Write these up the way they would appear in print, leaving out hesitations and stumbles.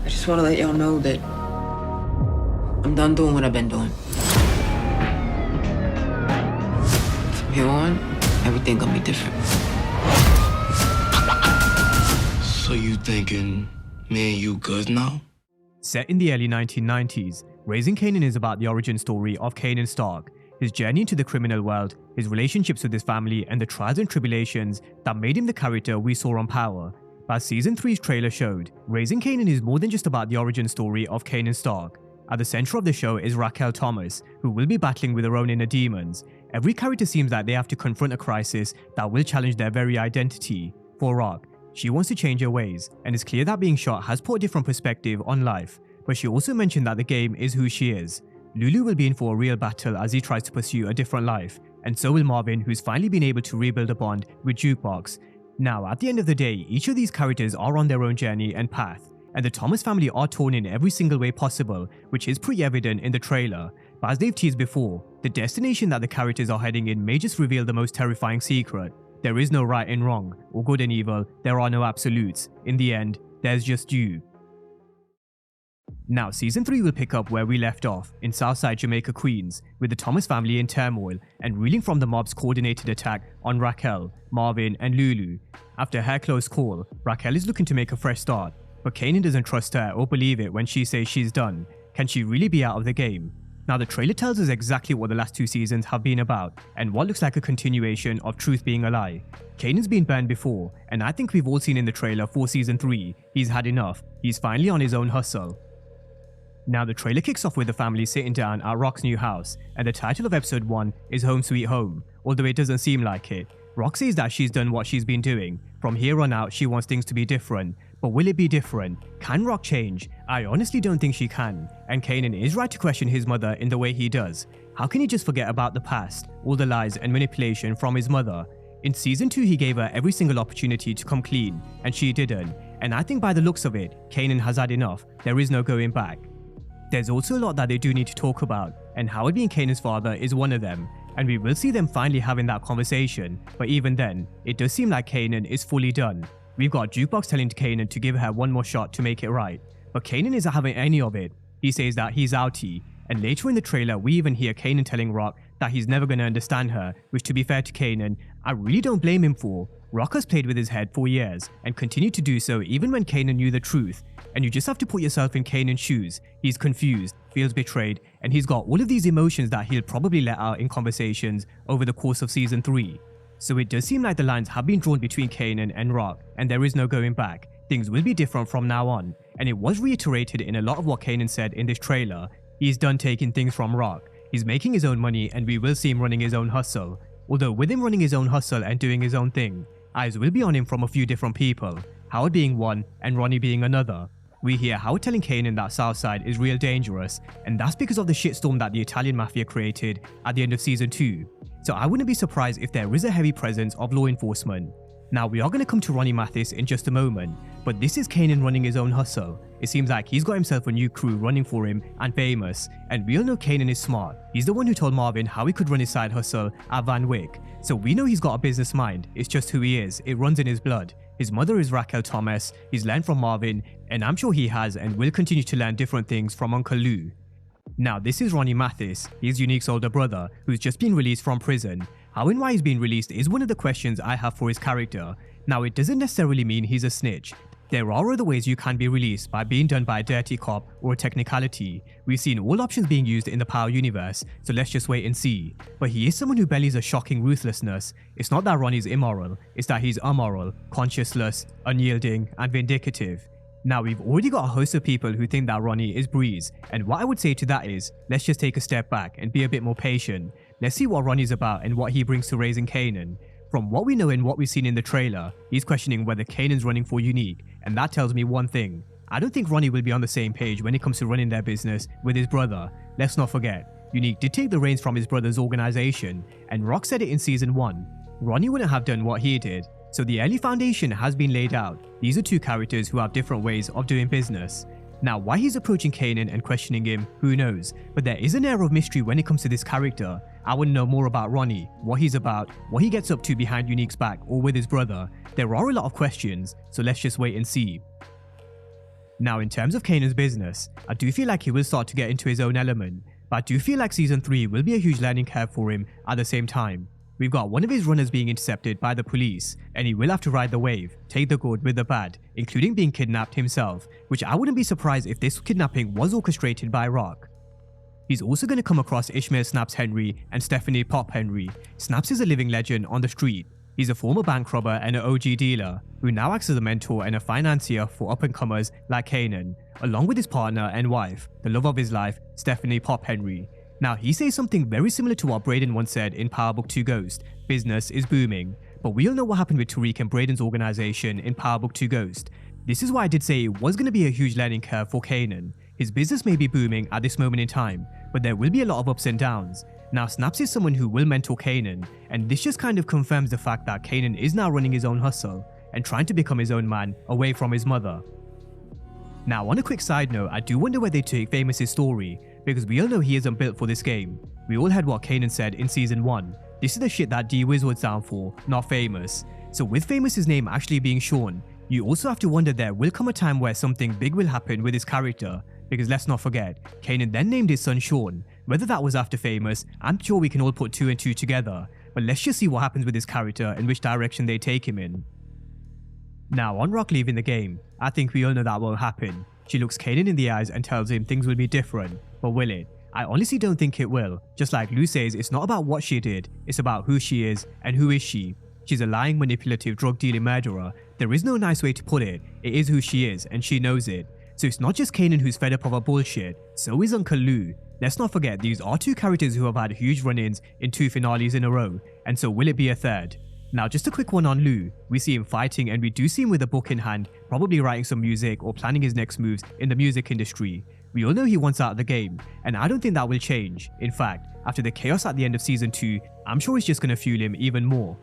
I just want to let y'all know that I'm done doing what I've been doing. From here on, everything gonna be different. So you thinking me and you good now? Set in the early 1990s, Raising Kanan is about the origin story of Kanan Stark, his journey into the criminal world, his relationships with his family, and the trials and tribulations that made him the character we saw on Power. But as Season 3's trailer showed, Raising Kanan is more than just about the origin story of Kanan Stark. At the center of the show is Raquel Thomas, who will be battling with her own inner demons. Every character seems like they have to confront a crisis that will challenge their very identity. For Rock, she wants to change her ways, and it's clear that being shot has put a different perspective on life. But she also mentioned that the game is who she is. Lou-Lou will be in for a real battle as he tries to pursue a different life, and so will Marvin, who's finally been able to rebuild a bond with Jukebox. Now, at the end of the day, each of these characters are on their own journey and path, and the Thomas family are torn in every single way possible, which is pretty evident in the trailer. But as they've teased before, the destination that the characters are heading in may just reveal the most terrifying secret. There is no right and wrong, or good and evil, there are no absolutes. In the end, there's just you. Now, Season 3 will pick up where we left off, in Southside Jamaica Queens, with the Thomas family in turmoil and reeling from the mob's coordinated attack on Raquel, Marvin and Lou-Lou. After her close call, Raquel is looking to make a fresh start, but Kanan doesn't trust her or believe it when she says she's done. Can she really be out of the game? Now, the trailer tells us exactly what the last two seasons have been about, and what looks like a continuation of truth being a lie. Kanan's been burned before, and I think we've all seen in the trailer for Season 3, he's had enough, he's finally on his own hustle. Now, the trailer kicks off with the family sitting down at Rock's new house, and the title of episode 1 is Home Sweet Home, although it doesn't seem like it. Rock says that she's done what she's been doing. From here on out, she wants things to be different. But will it be different? Can Rock change? I honestly don't think she can. And Kanan is right to question his mother in the way he does. How can he just forget about the past, all the lies and manipulation from his mother? In Season 2, he gave her every single opportunity to come clean, and she didn't. And I think by the looks of it, Kanan has had enough. There is no going back. There's also a lot that they do need to talk about, and Howard being Kanan's father is one of them, and we will see them finally having that conversation, but even then, it does seem like Kanan is fully done. We've got Jukebox telling Kanan to give her one more shot to make it right, but Kanan isn't having any of it. He says that he's outie, and later in the trailer we even hear Kanan telling Rock that he's never going to understand her, which to be fair to Kanan, I really don't blame him for. Rock has played with his head for years, and continued to do so even when Kanan knew the truth. And you just have to put yourself in Kanan's shoes. He's confused, feels betrayed, and he's got all of these emotions that he'll probably let out in conversations over the course of Season 3. So it does seem like the lines have been drawn between Kanan and Rock, and there is no going back. Things will be different from now on, and it was reiterated in a lot of what Kanan said in this trailer. He's done taking things from Rock. He's making his own money, and we will see him running his own hustle. Although with him running his own hustle and doing his own thing, eyes will be on him from a few different people, Howard being one and Ronnie being another. We hear Howard telling Kanan that Southside is real dangerous, and that's because of the shitstorm that the Italian Mafia created at the end of Season 2. So I wouldn't be surprised if there is a heavy presence of law enforcement. Now, we are going to come to Ronnie Mathis in just a moment, but this is Kanan running his own hustle. It seems like he's got himself a new crew running for him and famous, and we all know Kanan is smart. He's the one who told Marvin how he could run his side hustle at Van Wyck, so we know he's got a business mind. It's just who he is, it runs in his blood. His mother is Raquel Thomas, he's learned from Marvin, and I'm sure he has and will continue to learn different things from Uncle Lou. Now, this is Ronnie Mathis, he's Unique's older brother, who's just been released from prison. How and why he's been released is one of the questions I have for his character. Now, it doesn't necessarily mean he's a snitch. There are other ways you can be released by being done by a dirty cop or a technicality. We've seen all options being used in the Power universe, so let's just wait and see. But he is someone who bellies a shocking ruthlessness. It's not that Ronnie's immoral, it's that he's amoral, conscienceless, unyielding, and vindicative. Now, we've already got a host of people who think that Ronnie is Breeze, and what I would say to that is, let's just take a step back and be a bit more patient. Let's see what Ronnie's about and what he brings to Raising Kanan. From what we know and what we've seen in the trailer, he's questioning whether Kanan's running for Unique, and that tells me one thing. I don't think Ronnie will be on the same page when it comes to running their business with his brother. Let's not forget, Unique did take the reins from his brother's organization, and Rock said it in Season 1. Ronnie wouldn't have done what he did. So the early foundation has been laid out. These are two characters who have different ways of doing business. Now, why he's approaching Kanan and questioning him, who knows, but there is an air of mystery when it comes to this character. I want to know more about Ronnie, what he's about, what he gets up to behind Unique's back or with his brother. There are a lot of questions, so let's just wait and see. Now in terms of Kanan's business, I do feel like he will start to get into his own element, but I do feel like season 3 will be a huge learning curve for him at the same time. We've got one of his runners being intercepted by the police, and he will have to ride the wave, take the good with the bad, including being kidnapped himself, which I wouldn't be surprised if this kidnapping was orchestrated by Rock. He's also going to come across Ishmael Snaps Henry and Stephanie Pop Henry. Snaps is a living legend on the street. He's a former bank robber and an OG dealer, who now acts as a mentor and a financier for up-and-comers like Kanan, along with his partner and wife, the love of his life, Stephanie Pop Henry. Now he says something very similar to what Braden once said in Power Book 2 Ghost, business is booming, but we all know what happened with Tariq and Braden's organization in Power Book 2 Ghost. This is why I did say it was going to be a huge learning curve for Kanan. His business may be booming at this moment in time, but there will be a lot of ups and downs. Now Snaps is someone who will mentor Kanan, and this just kind of confirms the fact that Kanan is now running his own hustle and trying to become his own man away from his mother. Now on a quick side note, I do wonder where they take Famous's story, because we all know he isn't built for this game. We all heard what Kanan said in season 1. This is the shit that D-Wiz was down for, not Famous. So with Famous's name actually being Sean, you also have to wonder there will come a time where something big will happen with his character, because let's not forget, Kanan then named his son Sean. Whether that was after Famous, I'm sure we can all put 2 and 2 together, but let's just see what happens with his character and which direction they take him in. Now on Rock leaving the game, I think we all know that won't happen. She looks Kanan in the eyes and tells him things will be different, but will it? I honestly don't think it will. Just like Lou says, it's not about what she did, it's about who she is and who is she. She's a lying, manipulative, drug-dealing murderer. There is no nice way to put it. It is who she is and she knows it. So it's not just Kanan who's fed up of her bullshit, so is Uncle Lou. Let's not forget these are 2 characters who have had huge run-ins in 2 finales in a row, and so will it be a third? Now just a quick one on Lou. We see him fighting and we do see him with a book in hand, probably writing some music or planning his next moves in the music industry. We all know he wants out of the game, and I don't think that will change. In fact, after the chaos at the end of season 2, I'm sure it's just gonna fuel him even more.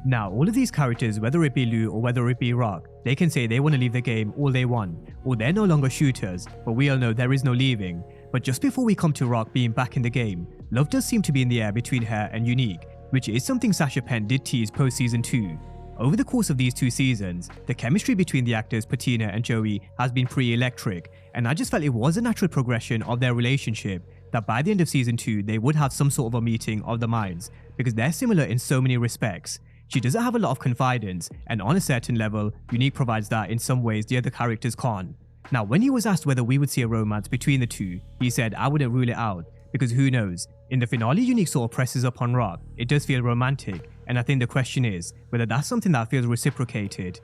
Now all of these characters, whether it be Lou or whether it be Rock, they can say they want to leave the game all they want, or they're no longer shooters, but we all know there is no leaving. But just before we come to Rock being back in the game, love does seem to be in the air between her and Unique, which is something Sasha Penn did tease post season 2. Over the course of these 2 seasons, the chemistry between the actors Patina and Joey has been pretty electric, and I just felt it was a natural progression of their relationship that by the end of season 2 they would have some sort of a meeting of the minds, because they're similar in so many respects. She doesn't have a lot of confidence, and on a certain level, Unique provides that in some ways the other characters can't. Now when he was asked whether we would see a romance between the 2, he said I wouldn't rule it out, because who knows. In the finale, Unique sort of presses up on Rock. It does feel romantic, and I think the question is whether that's something that feels reciprocated.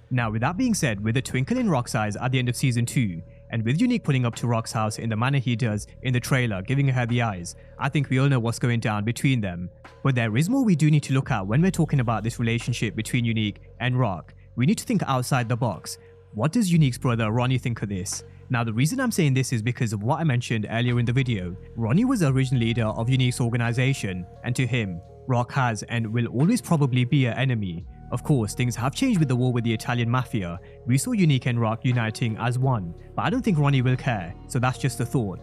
Now with that being said, with a twinkle in Rock's eyes at the end of season 2, and with Unique pulling up to Rock's house in the manner he does in the trailer, giving her the eyes, I think we all know what's going down between them. But there is more we do need to look at when we're talking about this relationship between Unique and Rock. We need to think outside the box. What does Unique's brother Ronnie think of this? Now the reason I'm saying this is because of what I mentioned earlier in the video. Ronnie was the original leader of Unique's organization, and to him, Rock has and will always probably be an enemy. Of course, things have changed with the war with the Italian Mafia. We saw Unique and Rock uniting as one, but I don't think Ronnie will care, so that's just a thought.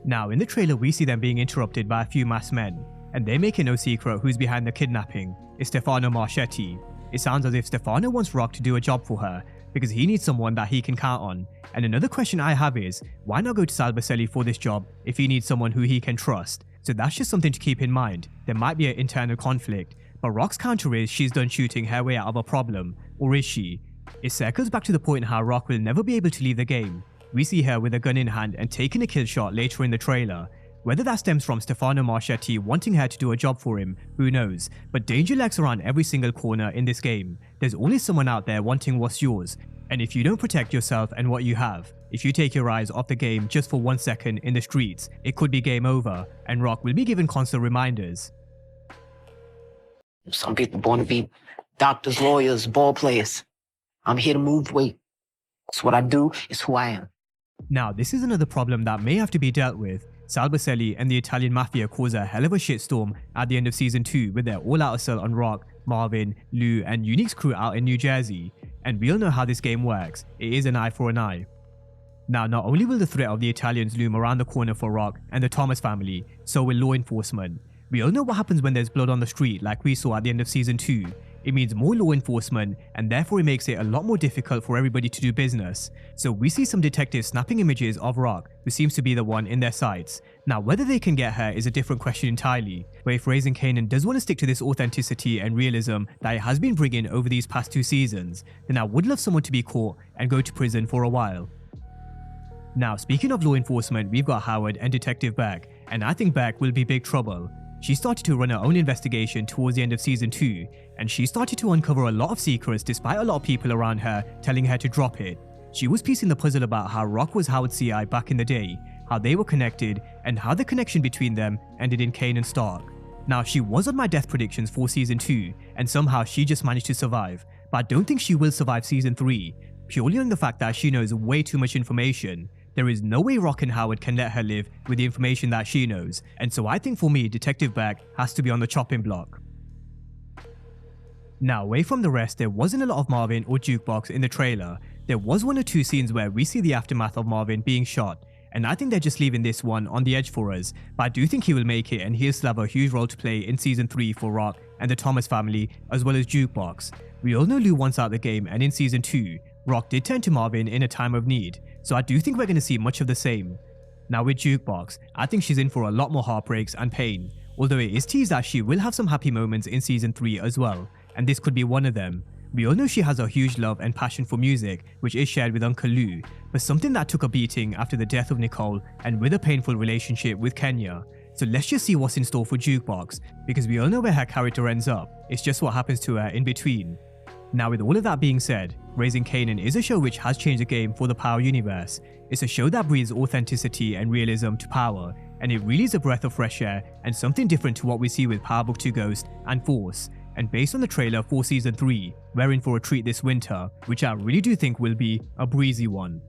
Now in the trailer we see them being interrupted by a few masked men, and they make it no secret who's behind the kidnapping. It's Stefano Marchetti. It sounds as if Stefano wants Rock to do a job for her, because he needs someone that he can count on. And another question I have is, why not go to Sal Baselli for this job if he needs someone who he can trust? So that's just something to keep in mind. There might be an internal conflict, but Rock's counter is she's done shooting her way out of a problem, or is she? It circles back to the point how Rock will never be able to leave the game. We see her with a gun in hand and taking a kill shot later in the trailer. Whether that stems from Stefano Marchetti wanting her to do a job for him, who knows, but danger lurks around every single corner in this game. There's always someone out there wanting what's yours, and if you don't protect yourself and what you have, if you take your eyes off the game just for 1 second in the streets, it could be game over, and Rock will be given constant reminders. Some people born to be doctors, lawyers, ball players. I'm here to move weight. It's what I do, it's who I am. Now this is another problem that may have to be dealt with. Sal Baselli and the Italian Mafia cause a hell of a shitstorm at the end of season 2 with their all-out assault on Rock, Marvin, Lou and Unique's crew out in New Jersey. And we all know how this game works. It is an eye for an eye. Now not only will the threat of the Italians loom around the corner for Rock and the Thomas family, so will law enforcement. We all know what happens when there's blood on the street like we saw at the end of season 2. it means more law enforcement, and therefore it makes it a lot more difficult for everybody to do business. So we see some detectives snapping images of Rock, who seems to be the one in their sights. Now whether they can get her is a different question entirely, but if Raising Kanan does want to stick to this authenticity and realism that it has been bringing over these past 2 seasons, then I would love someone to be caught and go to prison for a while. Now speaking of law enforcement, we've got Howard and Detective Beck, and I think Beck will be big trouble. She started to run her own investigation towards the end of season 2, and she started to uncover a lot of secrets despite a lot of people around her telling her to drop it. She was piecing the puzzle about how Rock was Howard's CI back in the day, how they were connected, and how the connection between them ended in Kanan Stark. Now she was on my death predictions for season 2, and somehow she just managed to survive, but I don't think she will survive season 3, purely on the fact that she knows way too much information. There is no way Rock and Howard can let her live with the information that she knows, and so I think for me, Detective Beck has to be on the chopping block. Now away from the rest, there wasn't a lot of Marvin or Jukebox in the trailer. There was 1 or 2 scenes where we see the aftermath of Marvin being shot, and I think they're just leaving this one on the edge for us, but I do think he will make it and he'll still have a huge role to play in season 3 for Rock and the Thomas family, as well as Jukebox. We all know Lou wants out the game, and in season 2, Rock did turn to Marvin in a time of need, so I do think we're going to see much of the same. Now with Jukebox, I think she's in for a lot more heartbreaks and pain, although it is teased that she will have some happy moments in season 3 as well, and this could be one of them. We all know she has a huge love and passion for music, which is shared with Uncle Lou, but something that took a beating after the death of Nicole and with a painful relationship with Kenya. So let's just see what's in store for Jukebox, because we all know where her character ends up, it's just what happens to her in between. Now with all of that being said, Raising Kanan is a show which has changed the game for the Power universe. It's a show that breathes authenticity and realism to Power, and it really is a breath of fresh air and something different to what we see with Power Book 2 Ghost and Force. And based on the trailer for season 3, we're in for a treat this winter, which I really do think will be a breezy one.